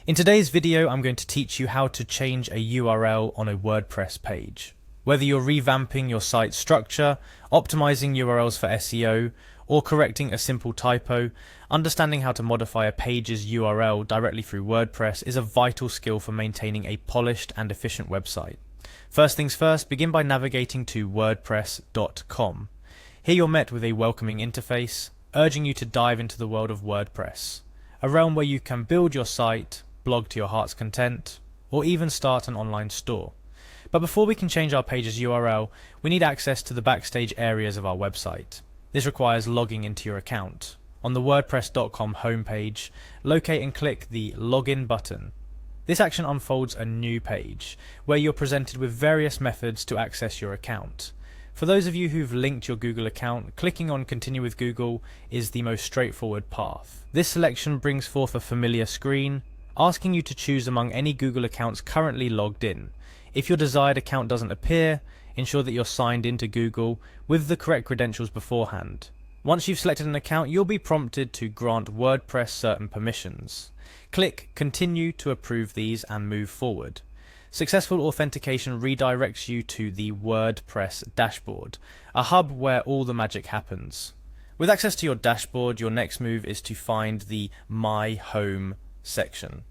In today's video, I'm going to teach you how to change a URL on a WordPress page. Whether you're revamping your site structure, optimizing URLs for SEO, or correcting a simple typo, understanding how to modify a page's URL directly through WordPress is a vital skill for maintaining a polished and efficient website. First things first, begin by navigating to wordpress.com. Here you're met with a welcoming interface, urging you to dive into the world of WordPress, a realm where you can build your site, blog to your heart's content, or even start an online store. But before we can change our page's URL, we need access to the backstage areas of our website. This requires logging into your account. On the wordpress.com homepage, locate and click the Login button. This action unfolds a new page, where you're presented with various methods to access your account. For those of you who've linked your Google account, clicking on Continue with Google is the most straightforward path. This selection brings forth a familiar screen, asking you to choose among any Google accounts currently logged in. If your desired account doesn't appear, ensure that you're signed into Google with the correct credentials beforehand. Once you've selected an account, you'll be prompted to grant WordPress certain permissions. Click Continue to approve these and move forward. Successful authentication redirects you to the WordPress dashboard, a hub where all the magic happens. With access to your dashboard, your next move is to find the My Home section.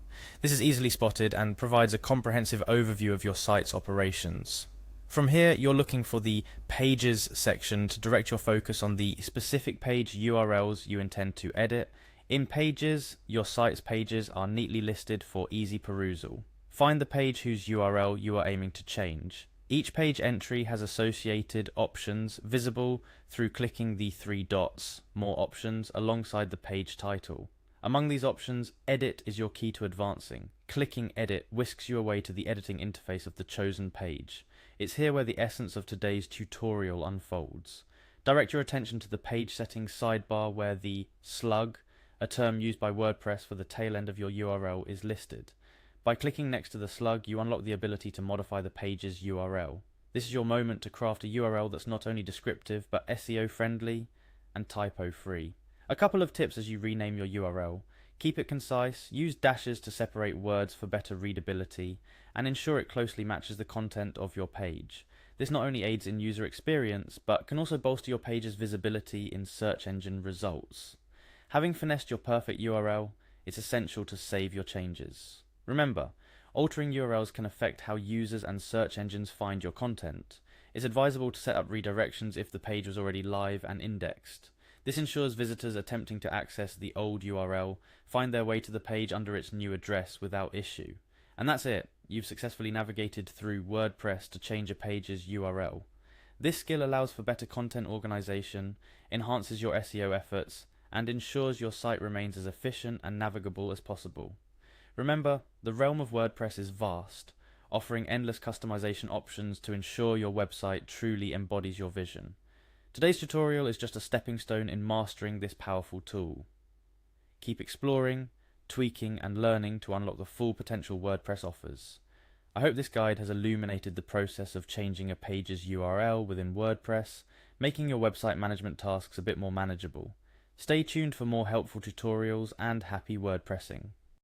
This is easily spotted and provides a comprehensive overview of your site's operations. From here, you're looking for the Pages section to direct your focus on the specific page URLs you intend to edit. In Pages, your site's pages are neatly listed for easy perusal. Find the page whose URL you are aiming to change. Each page entry has associated options visible through clicking the three dots, More Options, alongside the page title. Among these options, Edit is your key to advancing. Clicking Edit whisks you away to the editing interface of the chosen page. It's here where the essence of today's tutorial unfolds. Direct your attention to the page settings sidebar where the slug, a term used by WordPress for the tail end of your URL, is listed. By clicking next to the slug, you unlock the ability to modify the page's URL. This is your moment to craft a URL that's not only descriptive, but SEO friendly and typo free. A couple of tips as you rename your URL. Keep it concise, use dashes to separate words for better readability, and ensure it closely matches the content of your page. This not only aids in user experience, but can also bolster your page's visibility in search engine results. Having finessed your perfect URL, it's essential to save your changes. Remember, altering URLs can affect how users and search engines find your content. It's advisable to set up redirections if the page was already live and indexed. This ensures visitors attempting to access the old URL find their way to the page under its new address without issue. And that's it. You've successfully navigated through WordPress to change a page's URL. This skill allows for better content organization, enhances your SEO efforts, and ensures your site remains as efficient and navigable as possible. Remember, the realm of WordPress is vast, offering endless customization options to ensure your website truly embodies your vision. Today's tutorial is just a stepping stone in mastering this powerful tool. Keep exploring, tweaking, and learning to unlock the full potential WordPress offers. I hope this guide has illuminated the process of changing a page's URL within WordPress, making your website management tasks a bit more manageable. Stay tuned for more helpful tutorials and happy WordPressing.